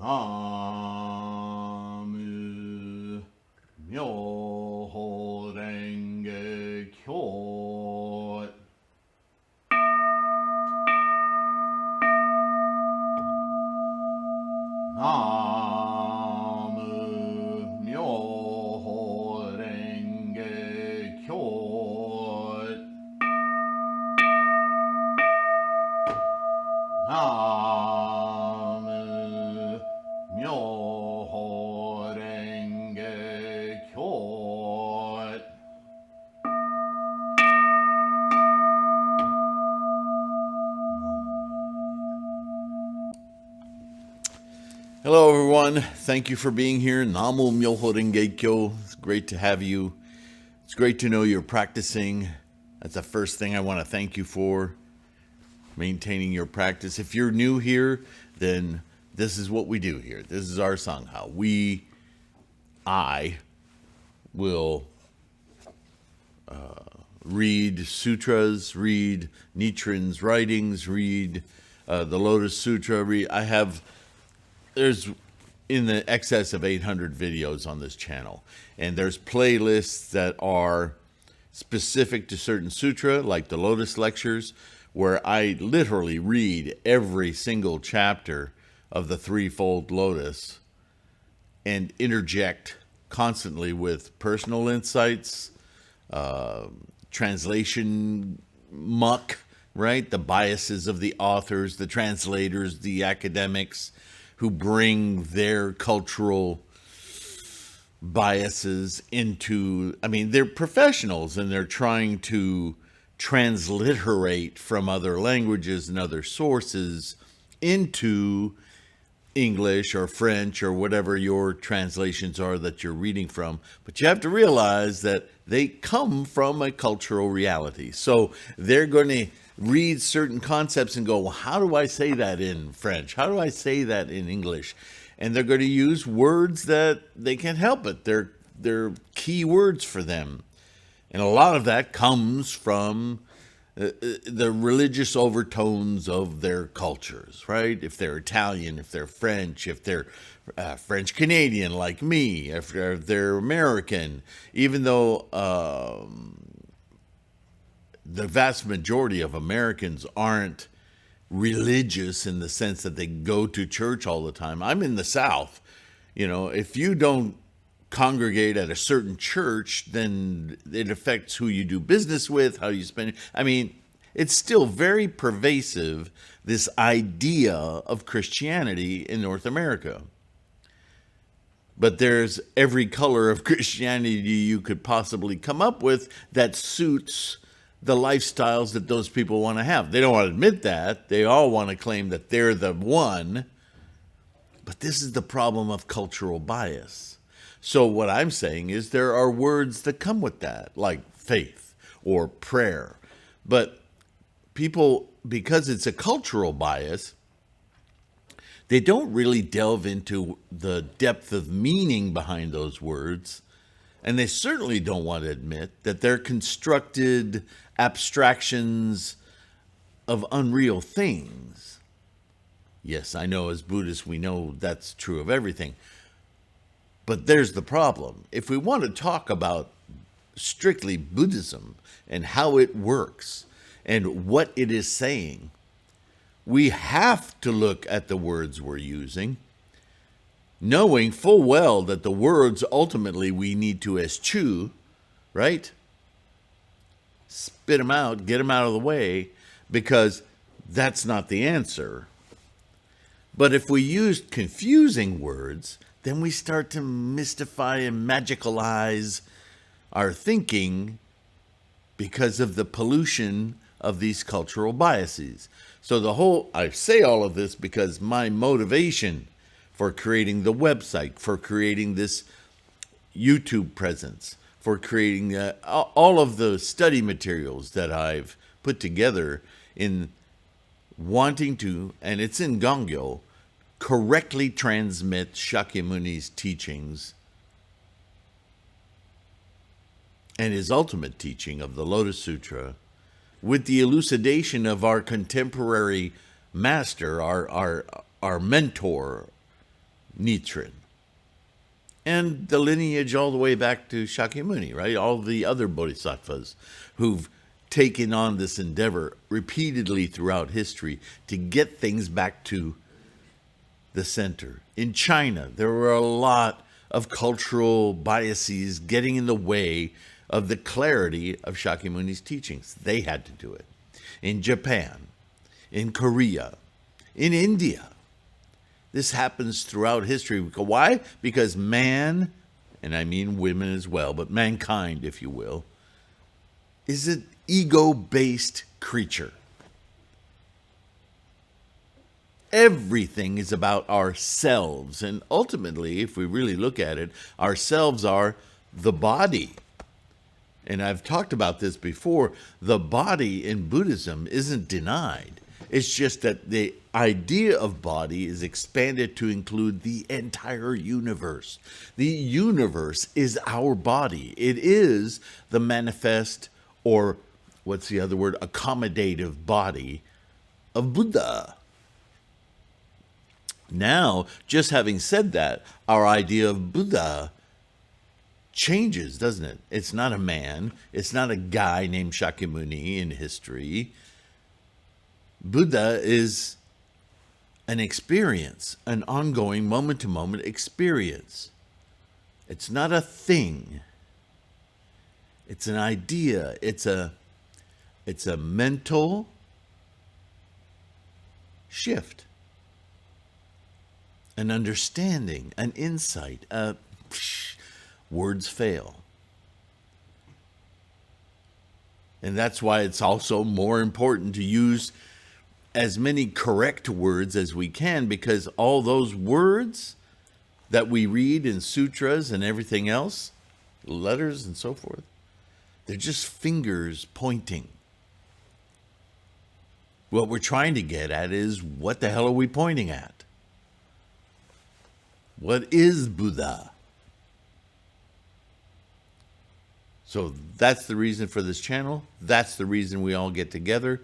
Namu Myoho Renge Kyo. Namu Myoho Renge Kyo. Namu Myoho Renge Kyo. Hello, everyone. Thank you for being here. Namu Myoho Renge Kyo. It's great to have you. It's great to know you're practicing. That's the first thing I want to thank you for. Maintaining your practice. If you're new here, then this is what we do here. This is our Sangha. I will read sutras, read Nichiren's writings, read the Lotus Sutra. There's in the excess of 800 videos on this channel, and there's playlists that are specific to certain sutra, like the Lotus lectures, where I literally read every single chapter of the Threefold Lotus and interject constantly with personal insights, translation muck, right? The biases of the authors, the translators, the academics who bring their cultural biases into, they're professionals and they're trying to transliterate from other languages and other sources into English or French or whatever your translations are that you're reading from. But you have to realize that they come from a cultural reality. So they're going to read certain concepts and go, well, how do I say that in French? How do I say that in English? And they're going to use words that they can't help it. They're key words for them. And a lot of that comes from the religious overtones of their cultures, right? If they're Italian, if they're French, if they're French Canadian like me, if they're American, even though the vast majority of Americans aren't religious in the sense that they go to church all the time. I'm in the South. If you don't congregate at a certain church, then it affects who you do business with, how you spend. It's still very pervasive, this idea of Christianity in North America. But there's every color of Christianity you could possibly come up with that suits the lifestyles that those people want to have. They don't want to admit that. They all want to claim that they're the one. But this is the problem of cultural bias. So what I'm saying is there are words that come with that, like faith or prayer. But people, because it's a cultural bias, they don't really delve into the depth of meaning behind those words. And they certainly don't want to admit that they're constructed abstractions of unreal things. Yes, I know as Buddhists we know that's true of everything. But there's the problem. If we want to talk about strictly Buddhism and how it works and what it is saying, we have to look at the words we're using, knowing full well that the words ultimately we need to eschew, right? Spit them out, get them out of the way, because that's not the answer. But if we use confusing words, then we start to mystify and magicalize our thinking because of the pollution of these cultural biases. So I say all of this because my motivation for creating the website, for creating this YouTube presence, for creating all of the study materials that I've put together in wanting to, and it's in Gongyo, correctly transmit Shakyamuni's teachings and his ultimate teaching of the Lotus Sutra with the elucidation of our contemporary master, our mentor, Nichiren. And the lineage all the way back to Shakyamuni, right? All the other bodhisattvas who've taken on this endeavor repeatedly throughout history to get things back to the center. In China, there were a lot of cultural biases getting in the way of the clarity of Shakyamuni's teachings. They had to do it. In Japan, in Korea, in India, this happens throughout history. Why? Because man, and I mean women as well, but mankind, if you will, is an ego-based creature. Everything is about ourselves. And ultimately, if we really look at it, ourselves are the body. And I've talked about this before. The body in Buddhism isn't denied. It's just that the idea of body is expanded to include the entire universe. The universe is our body. It is the manifest, or what's the other word, accommodative body of Buddha. Now, just having said that, our idea of Buddha changes, doesn't it? It's not a man. It's not a guy named Shakyamuni in history. Buddha is an experience, an ongoing moment-to-moment experience. It's not a thing. It's an idea. It's a mental shift, an understanding, an insight. Words fail. And that's why it's also more important to use as many correct words as we can, because all those words that we read in sutras and everything else, letters and so forth, they're just fingers pointing. What we're trying to get at is, what the hell are we pointing at? What is Buddha? So that's the reason for this channel. That's the reason we all get together.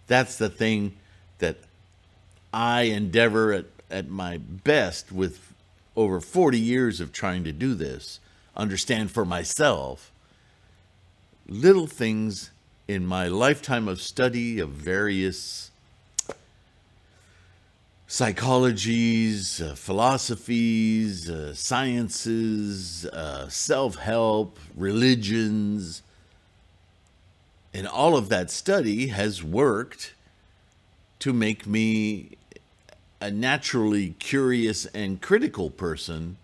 That's the thing that I endeavor at my best with over 40 years of trying to do this, understand for myself little things in my lifetime of study of various psychologies, philosophies, sciences, self-help, religions, and all of that study has worked to make me a naturally curious and critical person,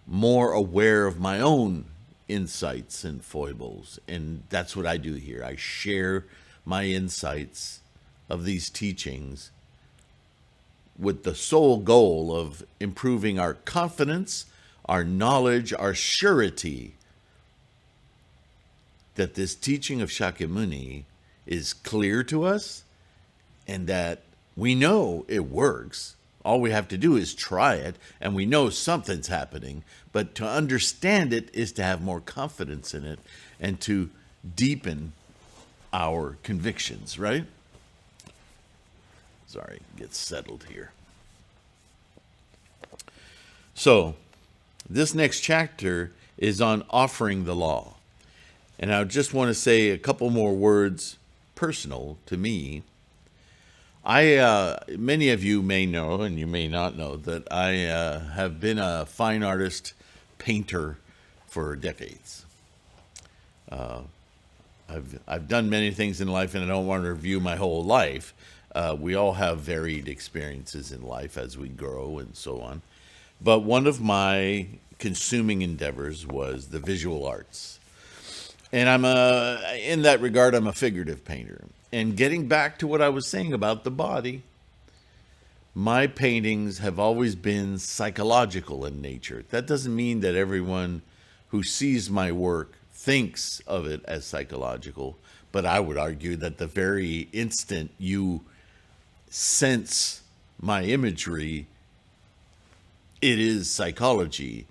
more aware of my own insights and foibles. And that's what I do here. I share my insights of these teachings with the sole goal of improving our confidence, our knowledge, our surety that this teaching of Shakyamuni is clear to us and that we know it works. All we have to do is try it, and we know something's happening. But to understand it is to have more confidence in it and to deepen our convictions, right? Sorry, get settled here. So, this next chapter is on offering the law. And I just want to say a couple more words personal to me. Many of you may know, and you may not know, that I have been a fine artist painter for decades. I've done many things in life, and I don't want to review my whole life. We all have varied experiences in life as we grow and so on. But one of my consuming endeavors was the visual arts. And in that regard, I'm a figurative painter. And getting back to what I was saying about the body, my paintings have always been psychological in nature. That doesn't mean that everyone who sees my work thinks of it as psychological, but I would argue that the very instant you sense my imagery, it is psychology.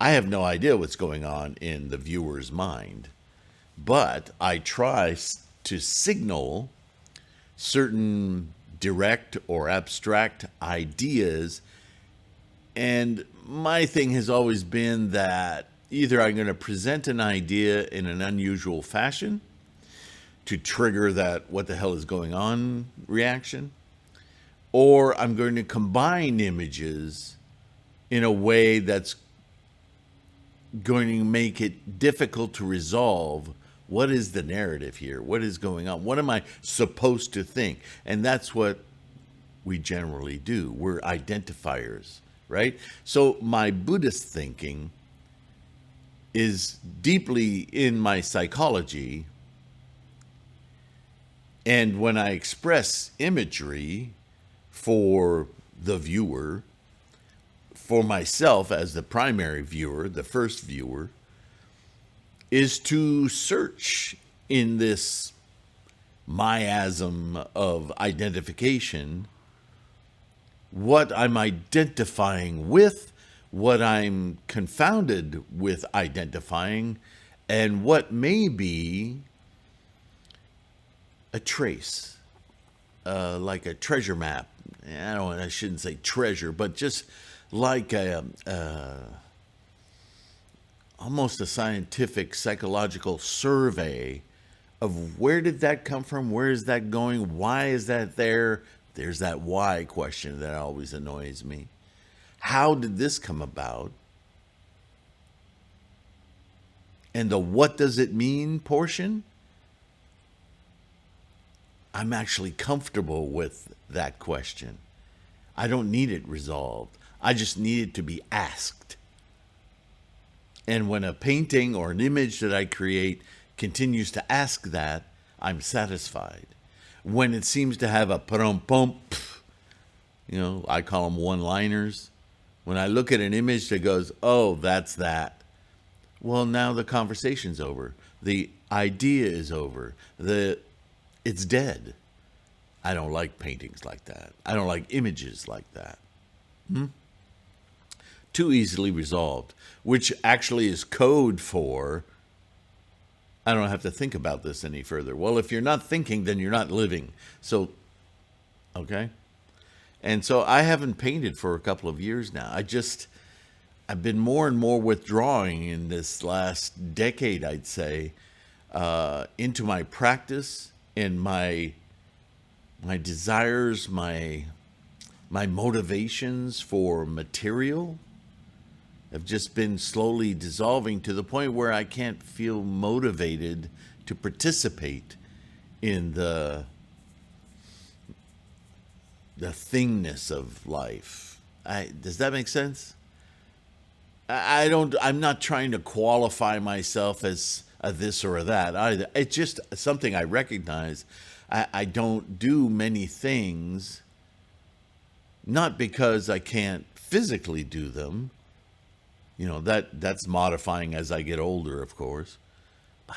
I have no idea what's going on in the viewer's mind, but I try to signal certain direct or abstract ideas And my thing has always been that either I'm going to present an idea in an unusual fashion to trigger that what the hell is going on reaction, or I'm going to combine images in a way that's going to make it difficult to resolve what is the narrative here, what is going on, what am I supposed to think. And that's what we generally do. We're identifiers, right? So my Buddhist thinking is deeply in my psychology, and when I express imagery for the viewer, for myself as the primary viewer, the first viewer, is to search in this miasm of identification what I'm identifying with, what I'm confounded with identifying, and what may be a trace, like a treasure map. I shouldn't say treasure, but just like almost a scientific psychological survey of where did that come from, where is that going, why is that there. There's that why question that always annoys me. How did this come about? And the what does it mean portion, I'm actually comfortable with that question. I don't need it resolved. I just need it to be asked. And when a painting or an image that I create continues to ask that, I'm satisfied. When it seems to have a pum, I call them one-liners. When I look at an image that goes, oh, that's that. Well, now the conversation's over. The idea is over. It's dead. I don't like paintings like that. I don't like images like that. Too easily resolved, which actually is code for, I don't have to think about this any further. Well, if you're not thinking, then you're not living. So, okay. And so I haven't painted for a couple of years now. I've been more and more withdrawing in this last decade, I'd say, into my practice and my desires, my motivations for material have just been slowly dissolving to the point where I can't feel motivated to participate in the thingness of life. Does that make sense? I'm not trying to qualify myself as a this or a that either. It's just something I recognize. I don't do many things, not because I can't physically do them. That's modifying as I get older, of course.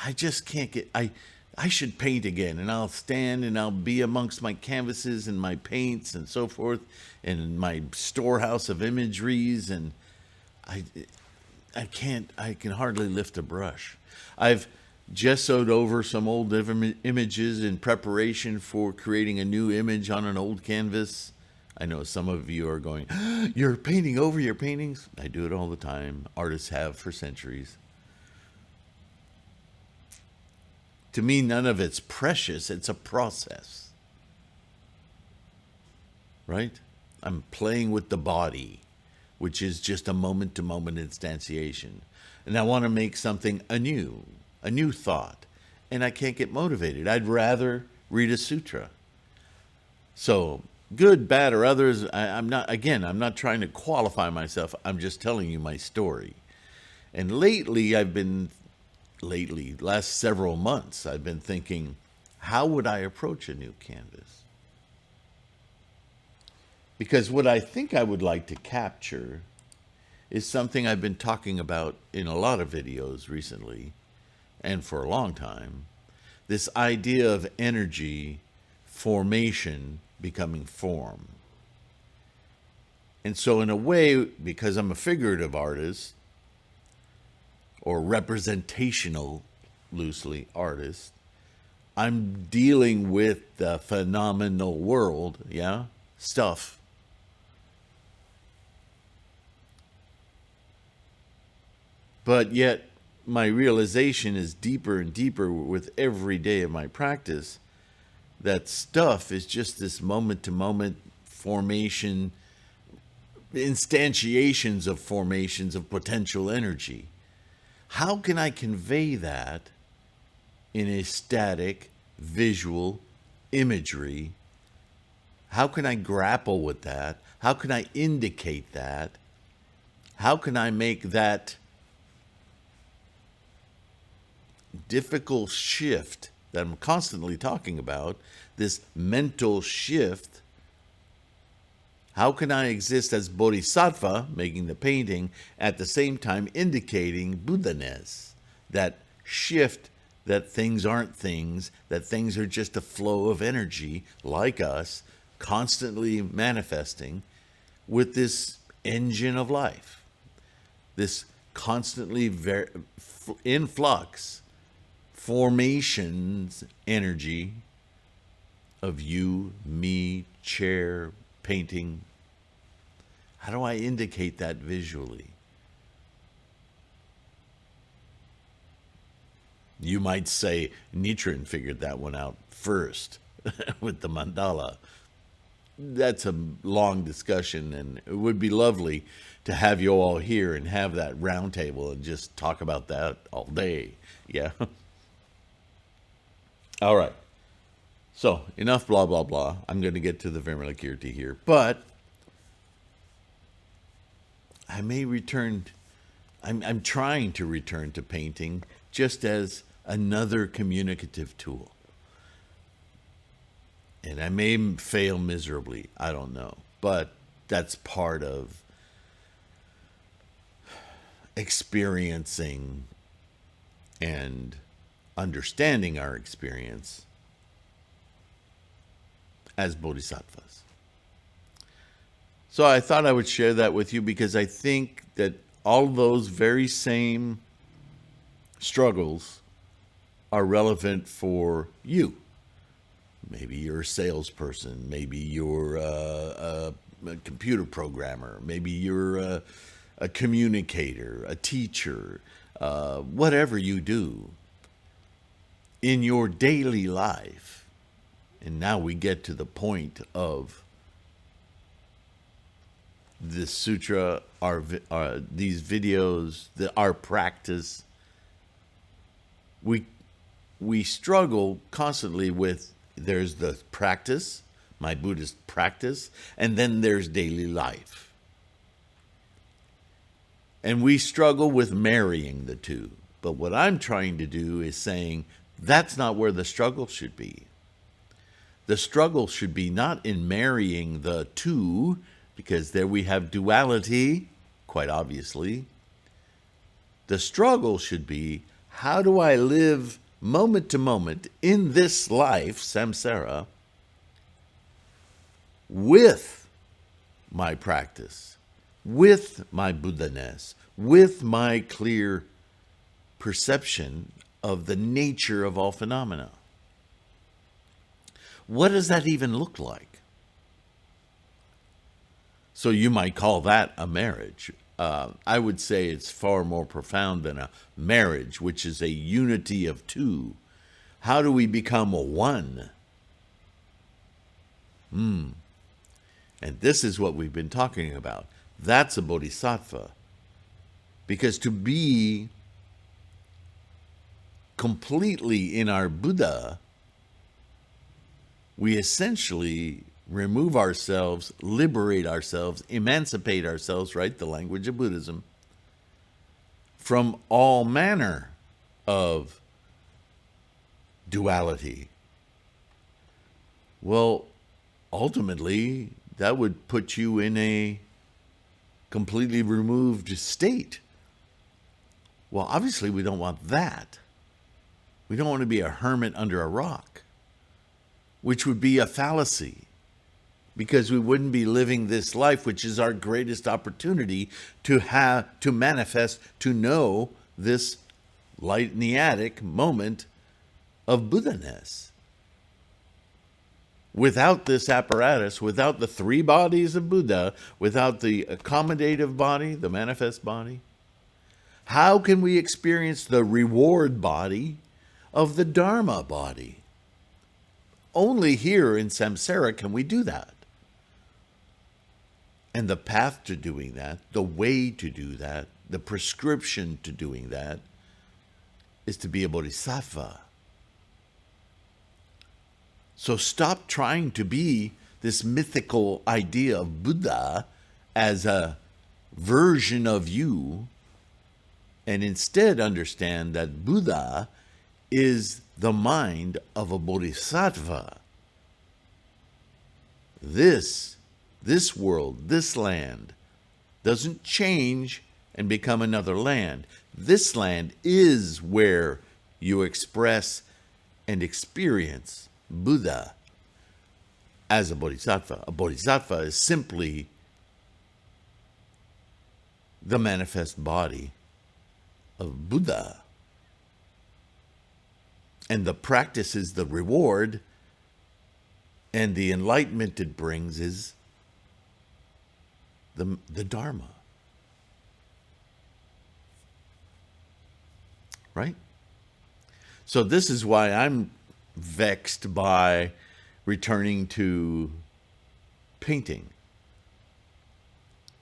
I just can't I should paint again, and I'll stand and I'll be amongst my canvases and my paints and so forth, and my storehouse of imageries, and I can hardly lift a brush. I've gessoed over some old images in preparation for creating a new image on an old canvas. I know some of you are going, you're painting over your paintings? I do it all the time. Artists have for centuries. To me, none of it's precious. It's a process. Right? I'm playing with the body, which is just a moment-to-moment instantiation. And I want to make something anew, a new thought. And I can't get motivated. I'd rather read a sutra. So, good, bad, or others, I'm not trying to qualify myself. I'm just telling you my story. And last several months, I've been thinking, how would I approach a new canvas? Because what I think I would like to capture is something I've been talking about in a lot of videos recently, and for a long time, this idea of energy formation becoming form. And so in a way, because I'm a figurative artist, or representational, loosely, artist, I'm dealing with the phenomenal world, stuff. But yet, my realization is deeper and deeper with every day of my practice that stuff is just this moment to moment formation, instantiations of formations of potential energy. How can I convey that in a static, visual imagery? How can I grapple with that? How can I indicate that? How can I make that difficult shift that I'm constantly talking about, this mental shift? How can I exist as Bodhisattva, making the painting, at the same time indicating Buddha-ness, that shift, that things aren't things, that things are just a flow of energy like us, constantly manifesting with this engine of life, this constantly in flux formations energy of you, me, chair, painting. How do I indicate that visually? You might say Nichiren figured that one out first with the mandala. That's a long discussion, and it would be lovely to have you all here and have that round table and just talk about that all day. Yeah. All right. So, enough blah, blah, blah. I'm going to get to the Vimalakirti here. But I may return, I'm trying to return to painting just as another communicative tool. And I may fail miserably. I don't know. But that's part of experiencing and understanding our experience as bodhisattvas. So I thought I would share that with you because I think that all those very same struggles are relevant for you. Maybe you're a salesperson. Maybe you're a computer programmer. Maybe you're a communicator, a teacher, whatever you do in your daily life. And now we get to the point of this sutra, these videos, our practice. We struggle constantly with, there's the practice, my Buddhist practice, and then there's daily life. And we struggle with marrying the two. But what I'm trying to do is saying that's not where the struggle should be. The struggle should be not in marrying the two, because there we have duality, quite obviously. The struggle should be, how do I live moment to moment in this life, samsara, with my practice, with my Buddha-ness, with my clear perception of the nature of all phenomena? What does that even look like? So you might call that a marriage. I would say it's far more profound than a marriage, which is a unity of two. How do we become a one? And this is what we've been talking about. That's a bodhisattva. Because to be completely in our Buddha, we essentially remove ourselves, liberate ourselves, emancipate ourselves, right? The language of Buddhism, from all manner of duality. Well, ultimately, that would put you in a completely removed state. Well, obviously, we don't want that. We don't want to be a hermit under a rock, which would be a fallacy, because we wouldn't be living this life, which is our greatest opportunity to manifest, to know this light neatic moment of Buddha-ness. Without this apparatus, without the three bodies of Buddha, without the accommodative body, the manifest body, How can we experience the reward body of the Dharma body? Only here in samsara can we do that. And the path to doing that, the way to do that, the prescription to doing that is to be a bodhisattva. So stop trying to be this mythical idea of Buddha as a version of you, and instead understand that Buddha is the mind of a bodhisattva. This world, this land, doesn't change and become another land. This land is where you express and experience Buddha as a bodhisattva. A bodhisattva is simply the manifest body of Buddha. And the practice is the reward, and the enlightenment it brings is the Dharma. Right? So this is why I'm vexed by returning to painting,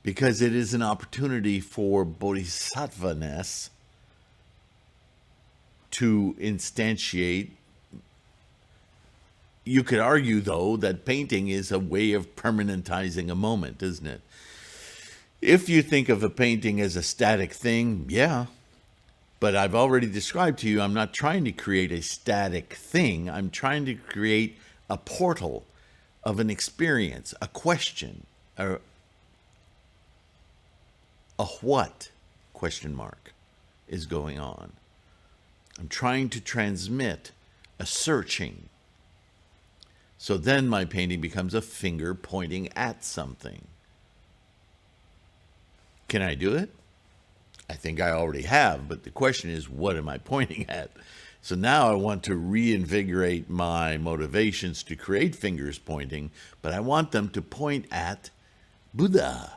because it is an opportunity for bodhisattvaness to instantiate. You could argue, though, that painting is a way of permanentizing a moment, isn't it? If you think of a painting as a static thing, yeah. But I've already described to you, I'm not trying to create a static thing. I'm trying to create a portal of an experience, a question, a what, question mark, is going on. I'm trying to transmit a searching. So then my painting becomes a finger pointing at something. Can I do it? I think I already have, but the question is, what am I pointing at? So now I want to reinvigorate my motivations to create fingers pointing, but I want them to point at Buddha,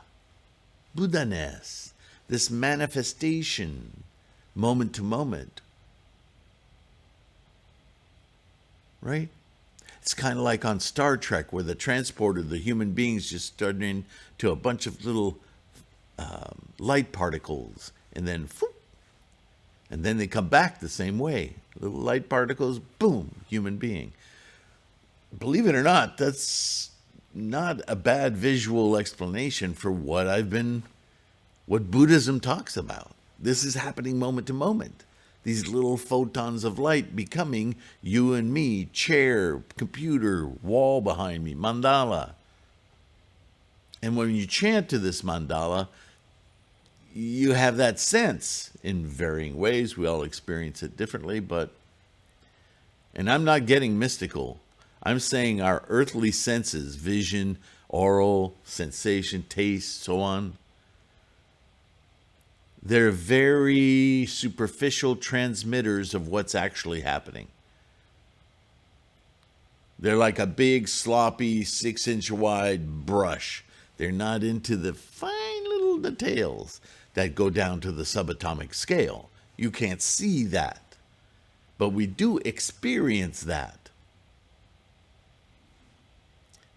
Buddha-ness, this manifestation, moment to moment. Right? It's kind of like on Star Trek, where the transporter, the human beings just turn into a bunch of little light particles, and then they come back the same way. Little light particles, boom, human being. Believe it or not, that's not a bad visual explanation for what Buddhism talks about. This is happening moment to moment. These little photons of light becoming you and me, chair, computer, wall behind me, mandala. And when you chant to this mandala, you have that sense in varying ways. We all experience it differently, and I'm not getting mystical. I'm saying our earthly senses, vision, oral, sensation, taste, so on, they're very superficial transmitters of what's actually happening. They're like a big, sloppy, 6-inch wide brush. They're not into the fine little details that go down to the subatomic scale. You can't see that, but we do experience that.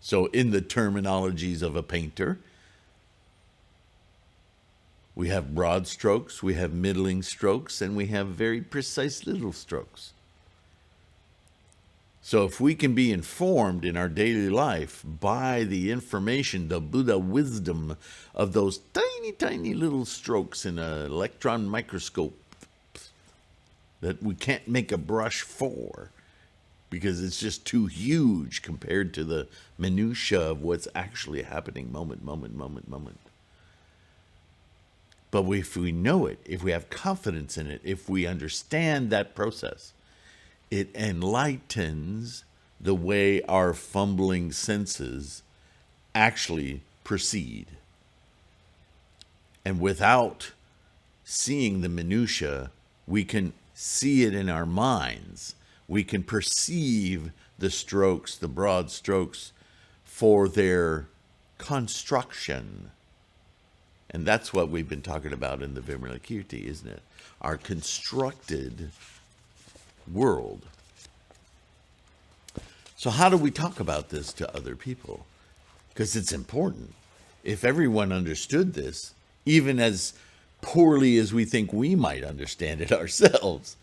So in the terminologies of a painter, we have broad strokes, we have middling strokes, and we have very precise little strokes. So if we can be informed in our daily life by the information, the Buddha wisdom of those tiny, tiny little strokes in an electron microscope that we can't make a brush for because it's just too huge compared to the minutia of what's actually happening moment. But if we know it, if we have confidence in it, if we understand that process, it enlightens the way our fumbling senses actually proceed. And without seeing the minutia, we can see it in our minds. We can perceive the strokes, the broad strokes, for their construction. And that's what we've been talking about in the Vimalakirti, isn't it? Our constructed world. So how do we talk about this to other people? Because it's important. If everyone understood this, even as poorly as we think we might understand it ourselves,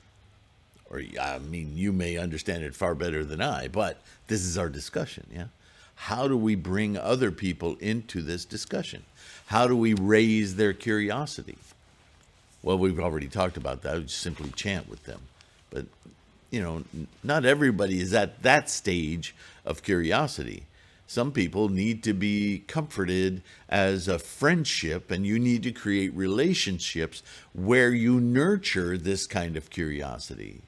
or I mean, you may understand it far better than I, but this is our discussion, yeah? How do we bring other people into this discussion? How do we raise their curiosity? Well, we've already talked about that. We just simply chant with them. But, not everybody is at that stage of curiosity. Some people need to be comforted as a friendship, and you need to create relationships where you nurture this kind of curiosity.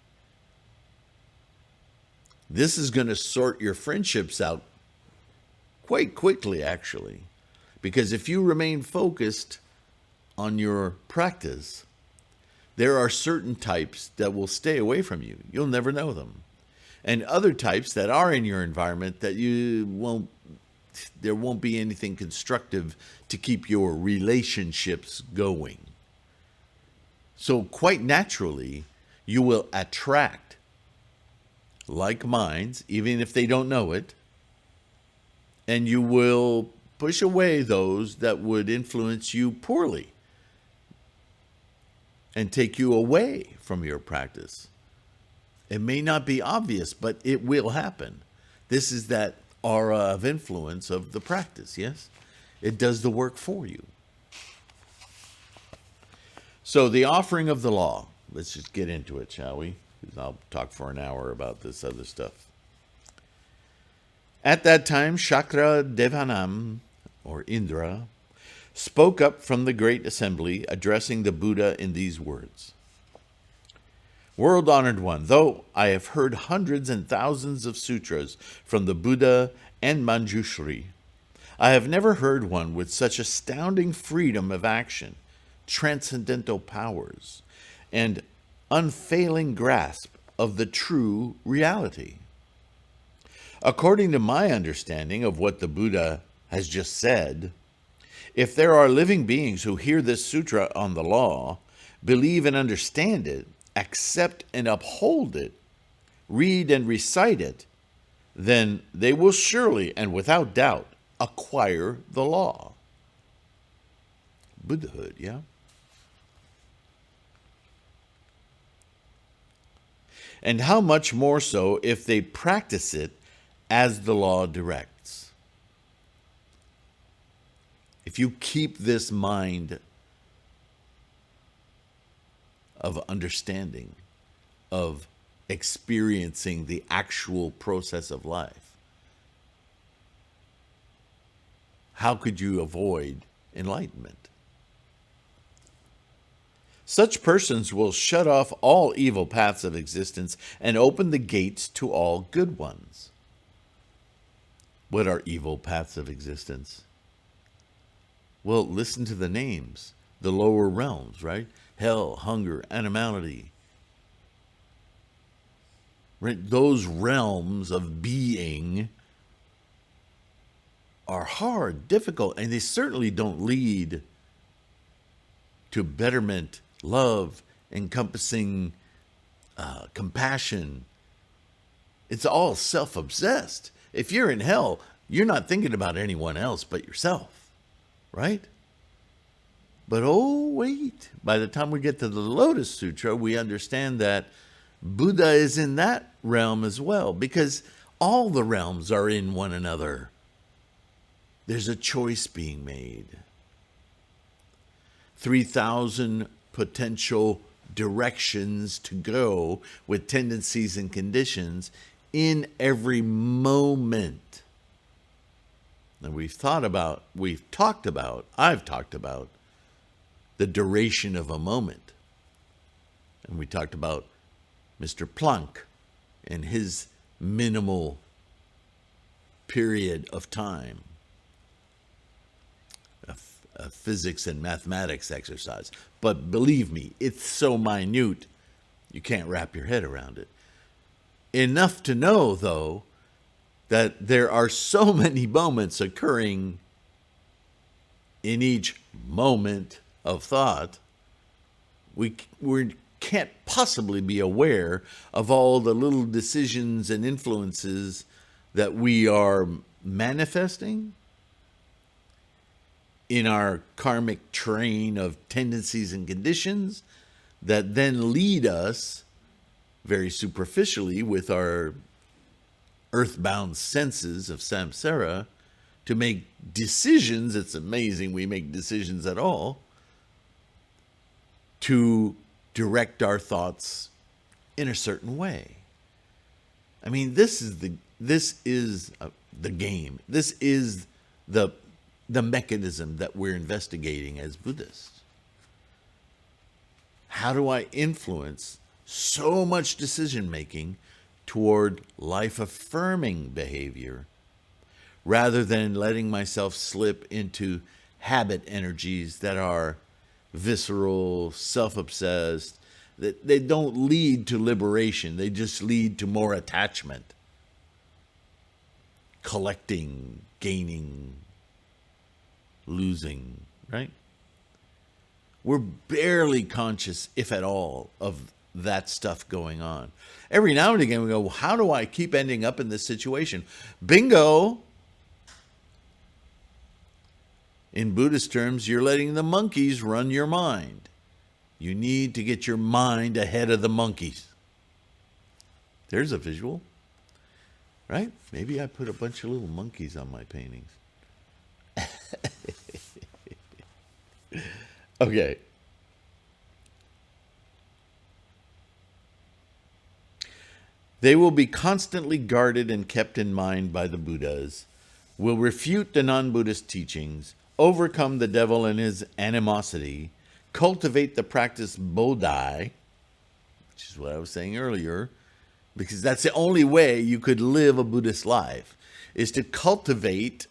This is going to sort your friendships out quite quickly, actually. Because if you remain focused on your practice, there are certain types that will stay away from you. You'll never know them. And other types that are in your environment that there won't be anything constructive to keep your relationships going. So quite naturally, you will attract like minds, even if they don't know it, and you will push away those that would influence you poorly and take you away from your practice. It may not be obvious, but it will happen. This is that aura of influence of the practice, yes? It does the work for you. So the offering of the law. Let's just get into it, shall we? Because I'll talk for an hour about this other stuff. At that time, Shakra Devanam, or Indra, spoke up from the great assembly, addressing the Buddha in these words. World-honored one, though I have heard hundreds and thousands of sutras from the Buddha and Manjushri, I have never heard one with such astounding freedom of action, transcendental powers, and unfailing grasp of the true reality. According to my understanding of what the Buddha has just said, if there are living beings who hear this sutra on the law, believe and understand it, accept and uphold it, read and recite it, then they will surely and without doubt acquire the law. Buddhahood, yeah? And how much more so if they practice it as the law directs. If you keep this mind of understanding, of experiencing the actual process of life, how could you avoid enlightenment? Such persons will shut off all evil paths of existence and open the gates to all good ones. What are evil paths of existence? Well, listen to the names, the lower realms, right? Hell, hunger, animality. Right? Those realms of being are hard, difficult, and they certainly don't lead to betterment, love, encompassing compassion. It's all self-obsessed. If you're in hell, you're not thinking about anyone else but yourself, right? But oh, wait. By the time we get to the Lotus Sutra, we understand that Buddha is in that realm as well, because all the realms are in one another. There's a choice being made. 3,000 potential directions to go with tendencies and conditions in every moment. And I've talked about the duration of a moment. And we talked about Mr. Planck and his minimal period of time. A physics and mathematics exercise. But believe me, it's so minute, you can't wrap your head around it. Enough to know, though, that there are so many moments occurring in each moment of thought, we can't possibly be aware of all the little decisions and influences that we are manifesting in our karmic train of tendencies and conditions that then lead us very superficially with our earthbound senses of samsara to make decisions. It's amazing we make decisions at all, to direct our thoughts in a certain way. I mean, this is the game. This is the mechanism that we're investigating as Buddhists. How do I influence so much decision making toward life-affirming behavior rather than letting myself slip into habit energies that are visceral, self-obsessed, that they don't lead to liberation. They just lead to more attachment, collecting, gaining, losing, right? We're barely conscious, if at all, of that stuff going on. Every now and again we go, well, how do I keep ending up in this situation? Bingo! In Buddhist terms, you're letting the monkeys run your mind. You need to get your mind ahead of the monkeys. There's a visual, right? Maybe I put a bunch of little monkeys on my paintings. Okay. They will be constantly guarded and kept in mind by the Buddhas, will refute the non-Buddhist teachings, overcome the devil and his animosity, cultivate the practice Bodhi, which is what I was saying earlier, because that's the only way you could live a Buddhist life, is to cultivate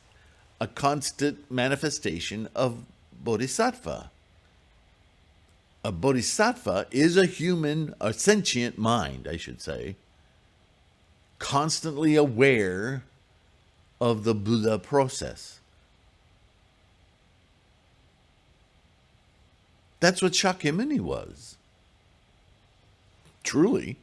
a constant manifestation of bodhisattva. A bodhisattva is a sentient mind, I should say, constantly aware of the Buddha process. That's what Shakyamuni was. Truly.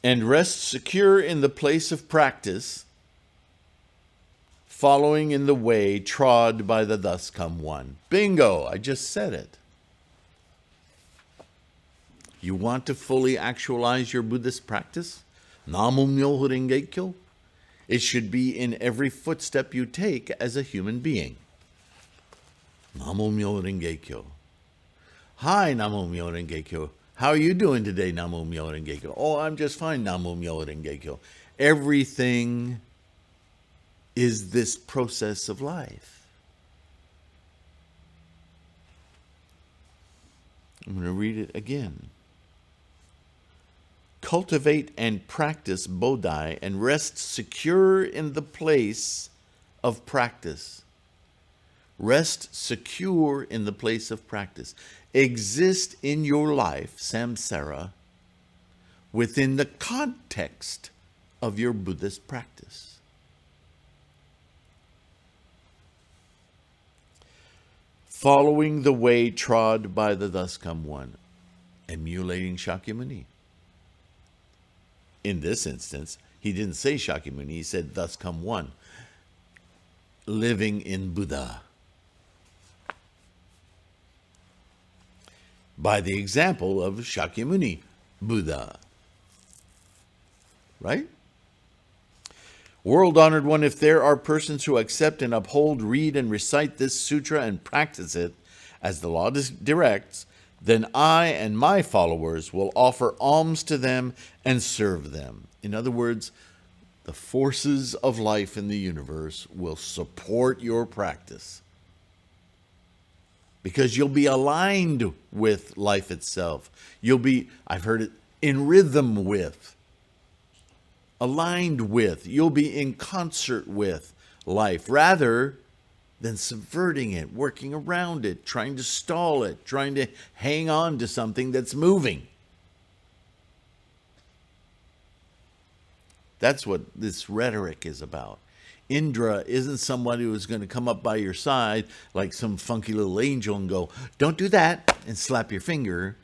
And rest secure in the place of practice, following in the way trod by the thus come one. Bingo! I just said it. You want to fully actualize your Buddhist practice? Namu Myoho Renge Kyo? It should be in every footstep you take as a human being. Namu Myoho Renge Kyo. Hi, Namu Myoho Renge Kyo. How are you doing today, Namu Myoho Renge Kyo? Oh, I'm just fine, Namu Myoho Renge Kyo. Everything is this process of life. I'm going to read it again. Cultivate and practice Bodhi and rest secure in the place of practice. Rest secure in the place of practice. Exist in your life, samsara, within the context of your Buddhist practice. Following the way trod by the thus come one, emulating Shakyamuni. In this instance, he didn't say Shakyamuni, he said thus come one, living in Buddha. By the example of Shakyamuni, Buddha. Right? World-honored one, if there are persons who accept and uphold, read and recite this sutra and practice it as the law directs, then I and my followers will offer alms to them and serve them. In other words, the forces of life in the universe will support your practice, because you'll be aligned with life itself. You'll be, I've heard it, in rhythm with, aligned with. You'll be in concert with life, rather than subverting it, working around it, trying to stall it, trying to hang on to something that's moving. That's what this rhetoric is about. Indra isn't somebody who's going to come up by your side like some funky little angel and go, don't do that, and slap your finger.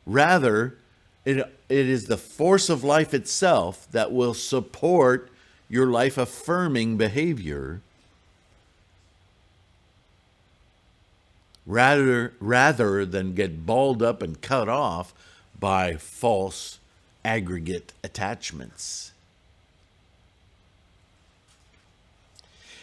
Rather, it is the force of life itself that will support your life-affirming behavior rather than get balled up and cut off by false aggregate attachments.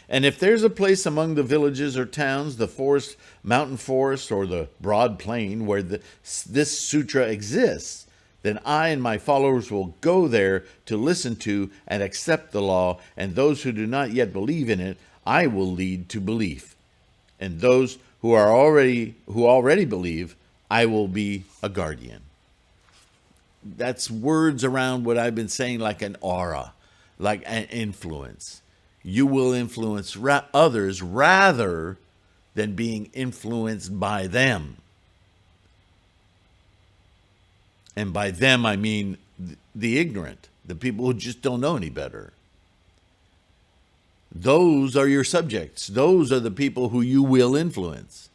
And if there's a place among the villages or towns, the forest, mountain forest, or the broad plain where this sutra exists, then I and my followers will go there to listen to and accept the law, and those who do not yet believe in it, I will lead to belief. And those who already believe, I will be a guardian. That's words around what I've been saying, like an aura, like an influence. You will influence others rather than being influenced by them. And by them, I mean the ignorant, the people who just don't know any better. Those are your subjects. Those are the people who you will influence.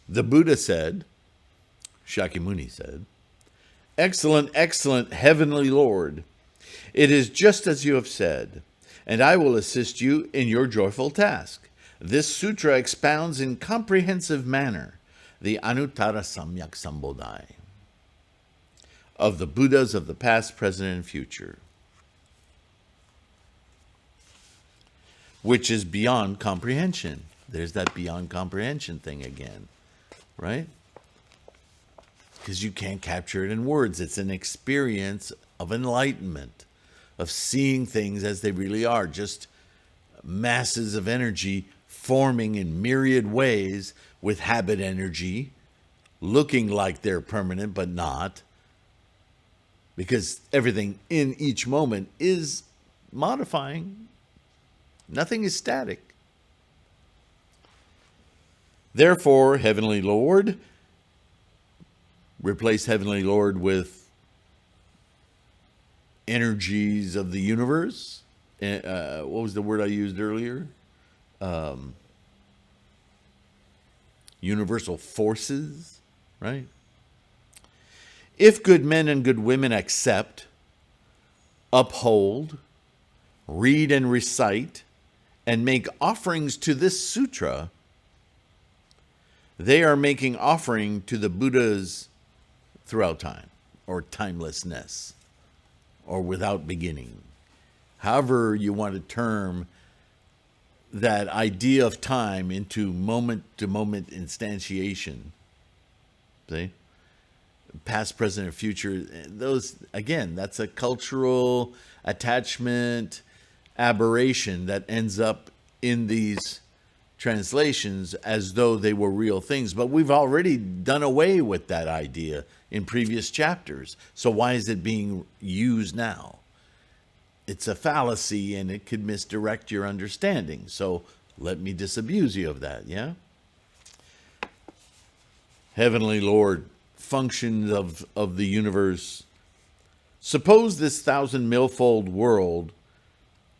The Buddha said, Shakyamuni said, "Excellent, excellent heavenly Lord, it is just as you have said, and I will assist you in your joyful task. This sutra expounds in comprehensive manner the Anuttara Samyak Sambodhi of the Buddhas of the past, present, and future, which is beyond comprehension." There's that beyond comprehension thing again, right? Because you can't capture it in words. It's an experience of enlightenment, of seeing things as they really are, just masses of energy forming in myriad ways with habit energy, looking like they're permanent but not, because everything in each moment is modifying. Nothing is static. Therefore, Heavenly Lord, replace Heavenly Lord with energies of the universe. What was the word I used earlier? Universal forces, right? If good men and good women accept, uphold, read and recite, and make offerings to this sutra, they are making offering to the Buddhas throughout time, or timelessness, or without beginning. However you want to term that idea of time into moment-to-moment instantiation. See? Past, present, and future. Those, again, that's a cultural attachment aberration that ends up in these translations as though they were real things. But we've already done away with that idea in previous chapters. So why is it being used now? It's a fallacy and it could misdirect your understanding. So let me disabuse you of that, yeah? Heavenly Lord, functions of the universe. Suppose this 1,000-millfold world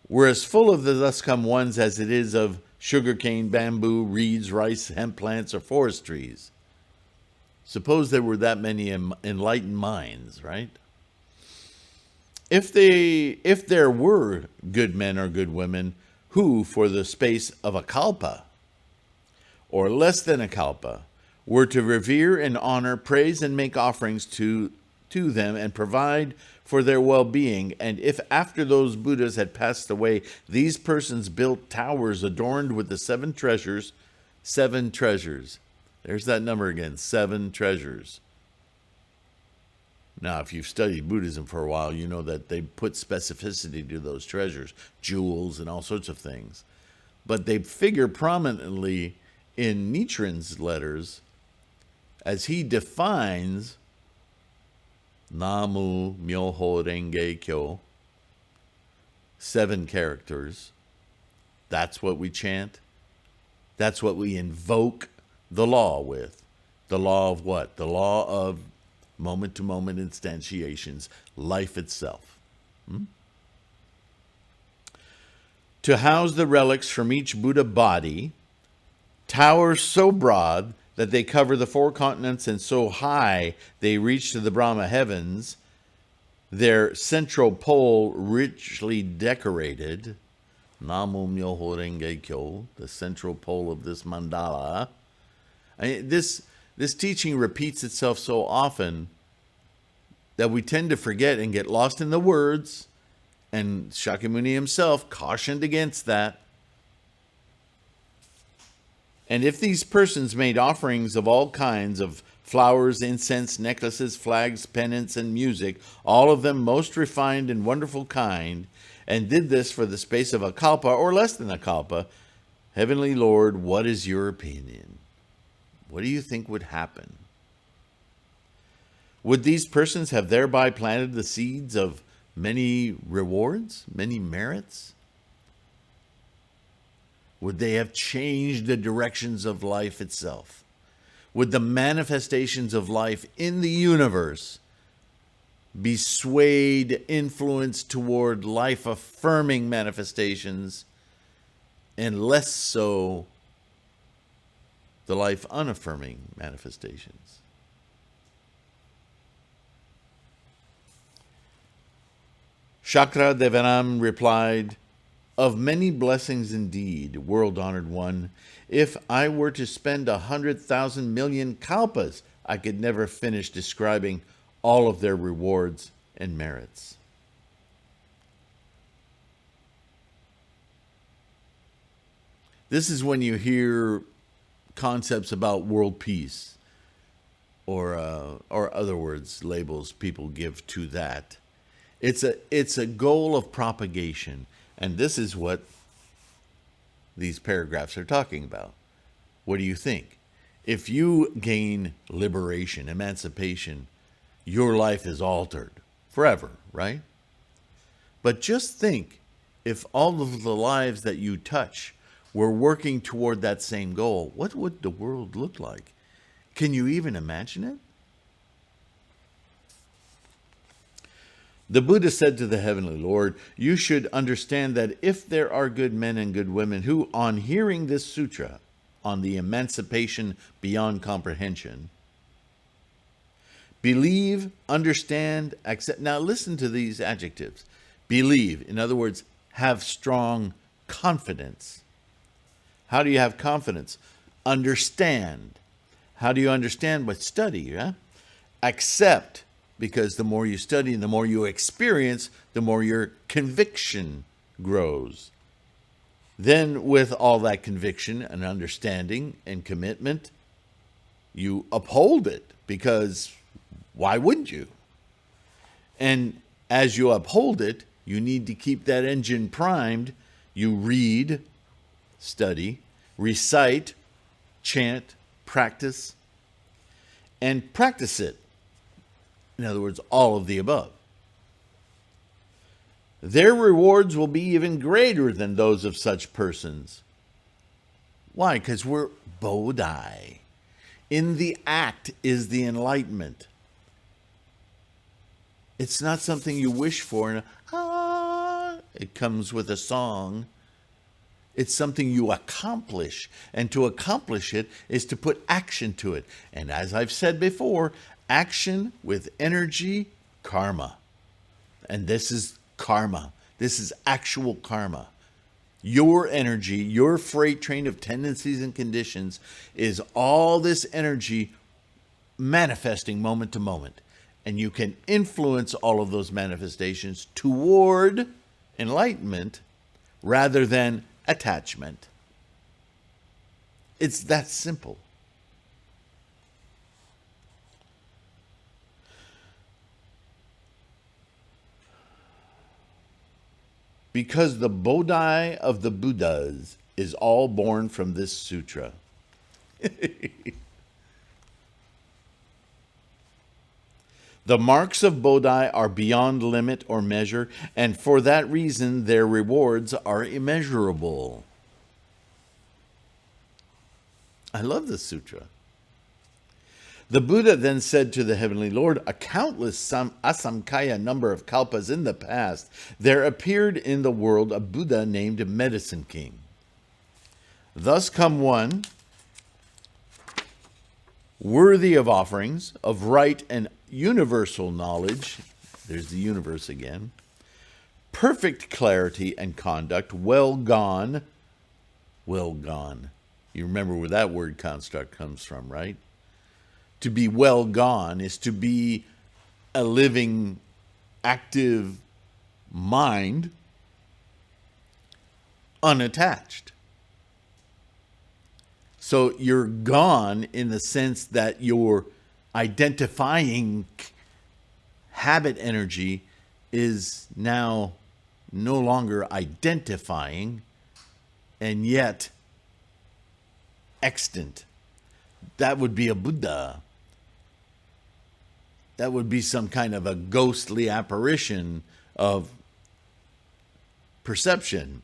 were as full of the thus come ones as it is of sugarcane, bamboo, reeds, rice, hemp plants, or forest trees. Suppose there were that many enlightened minds, right? If there were good men or good women who, for the space of a kalpa, or less than a kalpa, were to revere and honor, praise, and make offerings to them and provide for their well-being, and if after those Buddhas had passed away, these persons built towers adorned with the seven treasures, there's that number again, 7 treasures. Now, if you've studied Buddhism for a while, you know that they put specificity to those treasures, jewels and all sorts of things. But they figure prominently in Nichiren's letters as he defines Namu Myoho Renge Kyo, 7 characters. That's what we chant. That's what we invoke the law with. The law of what? The law of moment-to-moment instantiations, life itself. To house the relics from each Buddha body, towers so broad that they cover the four continents and so high they reach to the Brahma heavens, their central pole richly decorated, Namo Myoho Renge Kyo, the central pole of this mandala. This teaching repeats itself so often that we tend to forget and get lost in the words, and Shakyamuni himself cautioned against that. And if these persons made offerings of all kinds of flowers, incense, necklaces, flags, pennants, and music, all of them most refined and wonderful kind, and did this for the space of a kalpa or less than a kalpa, Heavenly Lord, what is your opinion? What do you think would happen? Would these persons have thereby planted the seeds of many rewards, many merits? Would they have changed the directions of life itself? Would the manifestations of life in the universe be swayed, influenced toward life-affirming manifestations, and less so the life-unaffirming manifestations? Shakra Devanam replied, "Of many blessings indeed, world-honored one, if I were to spend 100,000 million kalpas, I could never finish describing all of their rewards and merits." This is when you hear concepts about world peace, or other words, labels people give to that. It's a goal of propagation, and this is what these paragraphs are talking about. What do you think? If you gain liberation, emancipation, your life is altered forever, right? But just think, if all of the lives that you touch were working toward that same goal, what would the world look like? Can you even imagine it? The Buddha said to the Heavenly Lord, "You should understand that if there are good men and good women who, on hearing this sutra on the emancipation beyond comprehension, believe, understand, accept." Now listen to these adjectives. Believe, in other words, have strong confidence. How do you have confidence? Understand. How do you understand? By study, yeah? Accept, because the more you study and the more you experience, the more your conviction grows. Then with all that conviction and understanding and commitment, you uphold it, because why wouldn't you? And as you uphold it, you need to keep that engine primed. You read, study, recite, chant, practice, and practice it. In other words, all of the above. Their rewards will be even greater than those of such persons. Why? Because we're Bodhi. In the act is the enlightenment. It's not something you wish for and it comes with a song. It's something you accomplish, and to accomplish it is to put action to it. And as I've said before, action with energy, karma. And this is karma. This is actual karma. Your energy, your freight train of tendencies and conditions is all this energy manifesting moment to moment. And you can influence all of those manifestations toward enlightenment rather than attachment. It's that simple. Because the Bodhi of the Buddhas is all born from this sutra. The marks of Bodhi are beyond limit or measure, and for that reason their rewards are immeasurable. I love this sutra. The Buddha then said to the Heavenly Lord, a countless asamkhaya number of kalpas in the past, there appeared in the world a Buddha named Medicine King. Thus come one worthy of offerings, of right and universal knowledge, there's the universe again, perfect clarity and conduct, well gone. You remember where that word construct comes from, right? To be well gone is to be a living, active mind, unattached. So you're gone in the sense that your identifying habit energy is now no longer identifying and yet extant. That would be a Buddha. That would be some kind of a ghostly apparition of perception.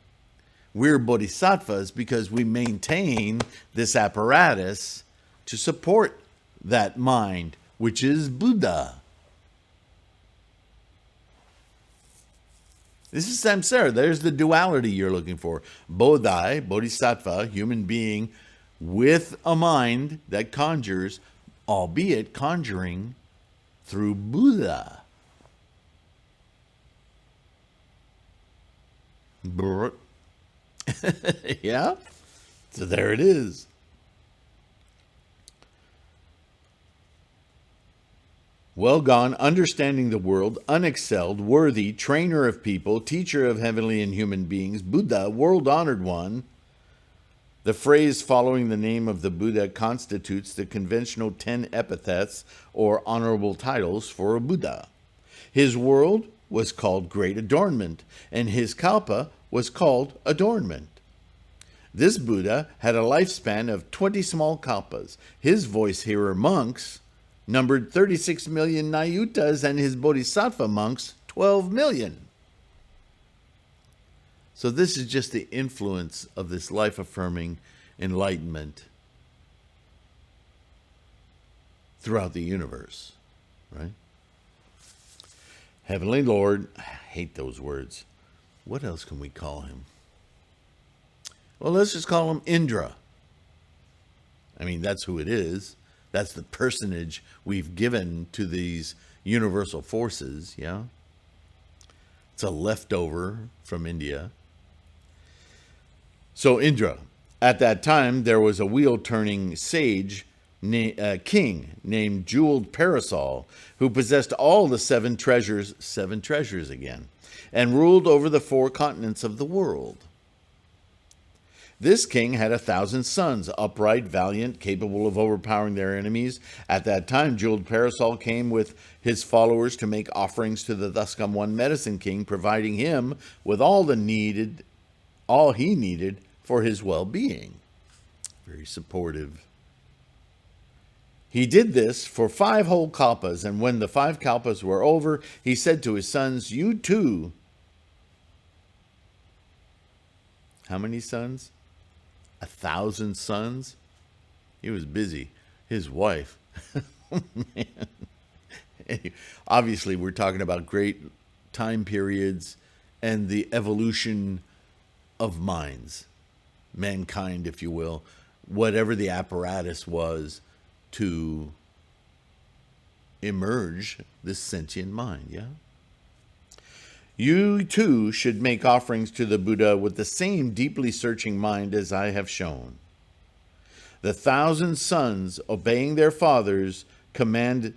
We're bodhisattvas because we maintain this apparatus to support that mind, which is Buddha. This is samsara. There's the duality you're looking for. Bodhi, bodhisattva, human being with a mind that conjures, albeit conjuring through Buddha. Yeah? So there it is. Well gone, understanding the world, unexcelled, worthy, trainer of people, teacher of heavenly and human beings, Buddha, world-honored one. The phrase following the name of the Buddha constitutes the conventional 10 epithets or honorable titles for a Buddha. His world was called Great Adornment, and his kalpa was called Adornment. This Buddha had a lifespan of 20 small kalpas. His voice-hearer monks numbered 36 million nayutas, and his bodhisattva monks 12 million. So this is just the influence of this life-affirming enlightenment throughout the universe, right? Heavenly Lord, I hate those words. What else can we call him? Well, let's just call him Indra. I mean, that's who it is. That's the personage we've given to these universal forces, yeah? It's a leftover from India. So Indra, at that time, there was a wheel-turning sage king named Jeweled Parasol, who possessed all the seven treasures again, and ruled over the 4 continents of the world. This king had 1,000 sons, upright, valiant, capable of overpowering their enemies. At that time, Jeweled Parasol came with his followers to make offerings to the thus come one Medicine King, providing him with all he needed for his well-being. Very supportive. He did this for 5 whole kalpas, and when the 5 kalpas were over, he said to his sons, "You too." How many sons? 1,000 sons? He was busy. His wife. Oh, man. Obviously, we're talking about great time periods and the evolution of minds. Mankind, if you will. Whatever the apparatus was to emerge this sentient mind, yeah? You too should make offerings to the Buddha with the same deeply searching mind as I have shown. The 1,000 sons, obeying their father's command,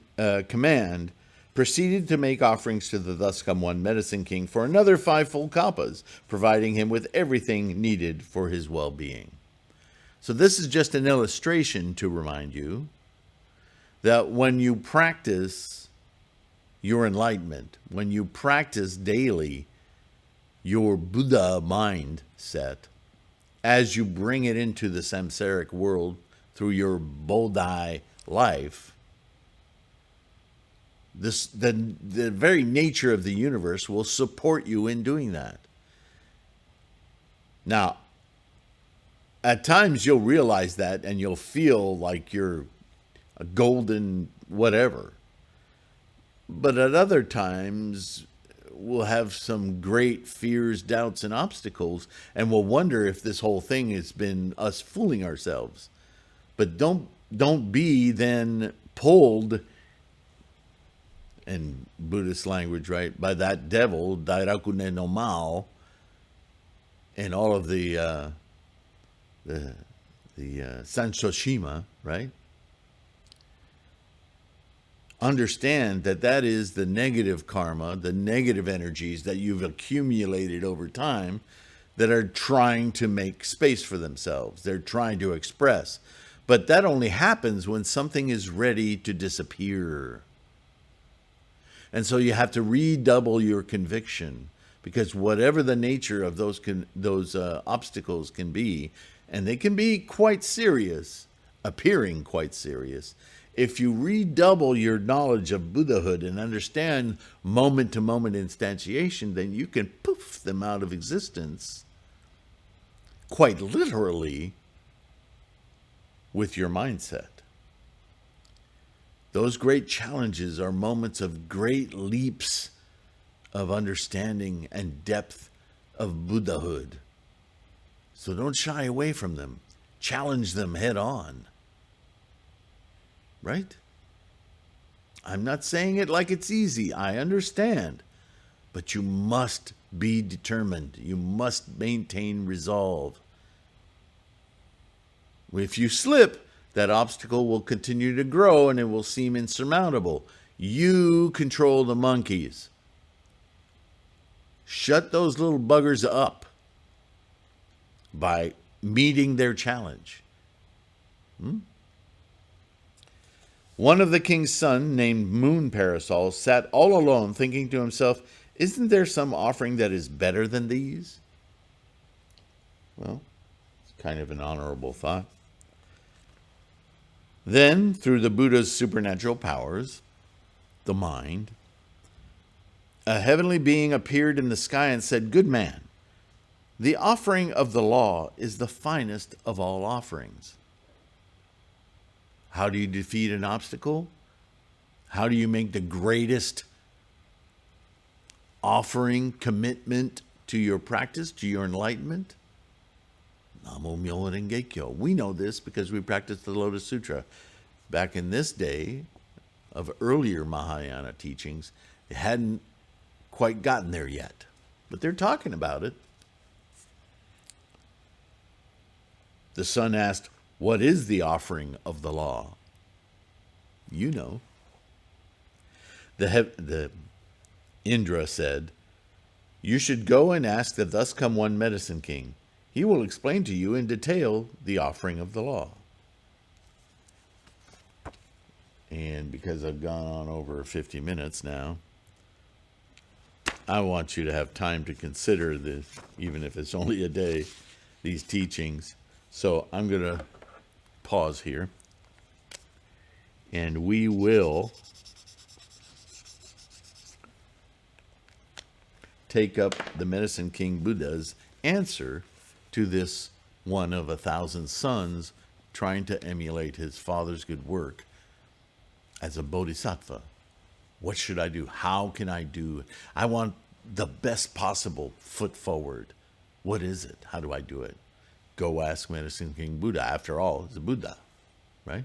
proceeded to make offerings to the thus come one Medicine King for another 5 full kalpas, providing him with everything needed for his well-being. So this is just an illustration to remind you that when you practice your enlightenment, when you practice daily your Buddha mindset, as you bring it into the samsaric world through your Bodhi life, the very nature of the universe will support you in doing that. Now, at times you'll realize that and you'll feel like you're a golden whatever. But at other times, we'll have some great fears, doubts, and obstacles, and we'll wonder if this whole thing has been us fooling ourselves. But don't be then pulled, in Buddhist language, right, by that devil, Dairakune no Mao, and all of the Sansoshima, right? Understand that that is the negative karma, the negative energies that you've accumulated over time that are trying to make space for themselves. They're trying to express. But that only happens when something is ready to disappear. And so you have to redouble your conviction, because whatever the nature of those obstacles can be, and they can be quite serious, appearing quite serious, if you redouble your knowledge of Buddhahood and understand moment-to-moment instantiation, then you can poof them out of existence, quite literally, with your mindset. Those great challenges are moments of great leaps of understanding and depth of Buddhahood. So don't shy away from them. Challenge them head on. Right? I'm not saying it like it's easy. I understand. But you must be determined. You must maintain resolve. If you slip, that obstacle will continue to grow and it will seem insurmountable. You control the monkeys. Shut those little buggers up by meeting their challenge. One of the king's sons, named Moon Parasol, sat all alone thinking to himself, isn't there some offering that is better than these? Well, it's kind of an honorable thought. Then, through the Buddha's supernatural powers, the mind, a heavenly being appeared in the sky and said, good man, the offering of the law is the finest of all offerings. How do you defeat an obstacle? How do you make the greatest offering, commitment to your practice, to your enlightenment? Namo Myoho Renge Kyo. We know this because we practiced the Lotus Sutra. Back in this day of earlier Mahayana teachings, they hadn't quite gotten there yet, but they're talking about it. The son asked, what is the offering of the law? You know. The Indra said, you should go and ask the thus come one medicine king. He will explain to you in detail the offering of the law. And because I've gone on over 50 minutes now, I want you to have time to consider this, even if it's only a day, these teachings. So I'm going to pause here, and we will take up the Medicine King Buddha's answer to this one of 1,000 sons trying to emulate his father's good work as a bodhisattva. What should I do? How can I do? I want the best possible foot forward. What is it? How do I do it? Go ask Medicine King Buddha. After all, it's a Buddha, right?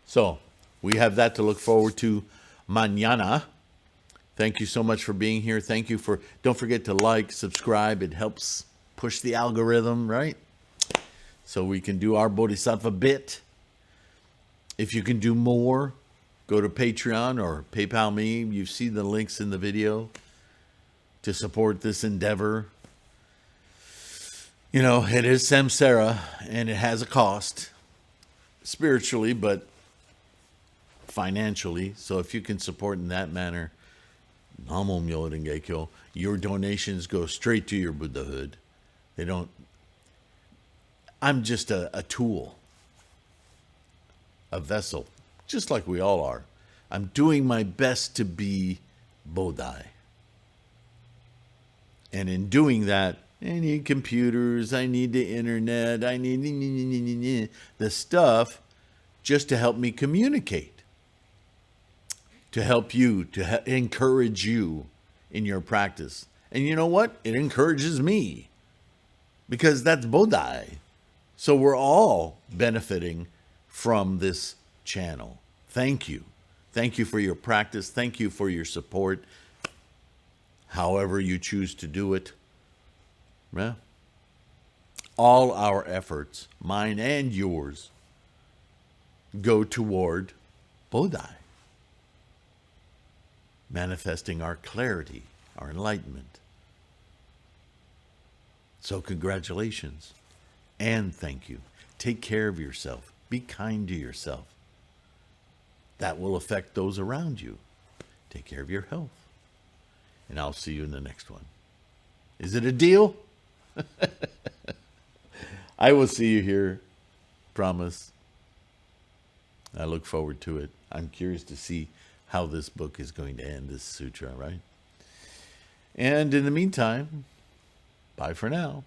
So we have that to look forward to mañana. Thank you so much for being here. Thank you for, don't forget to like, subscribe. It helps push the algorithm, right? So we can do our bodhisattva bit. If you can do more, go to Patreon or PayPal me. You see the links in the video to support this endeavor. You know, it is samsara and it has a cost spiritually, but financially. So if you can support in that manner, Namo Myoho Renge Kyo, your donations go straight to your Buddhahood. They don't, I'm just a tool, a vessel, just like we all are. I'm doing my best to be Bodhi. And in doing that, I need computers, I need the internet, I need the stuff just to help me communicate, to help you, to encourage you in your practice. And you know what? It encourages me because that's Bodhi. So we're all benefiting from this channel. Thank you. Thank you for your practice. Thank you for your support. However you choose to do it. Yeah. All our efforts, mine and yours, go toward Bodhi. Manifesting our clarity, our enlightenment. So congratulations and thank you. Take care of yourself. Be kind to yourself. That will affect those around you. Take care of your health. And I'll see you in the next one. Is it a deal? I will see you here. Promise. I look forward to it. I'm curious to see how this book is going to end, this sutra, right? And in the meantime, bye for now.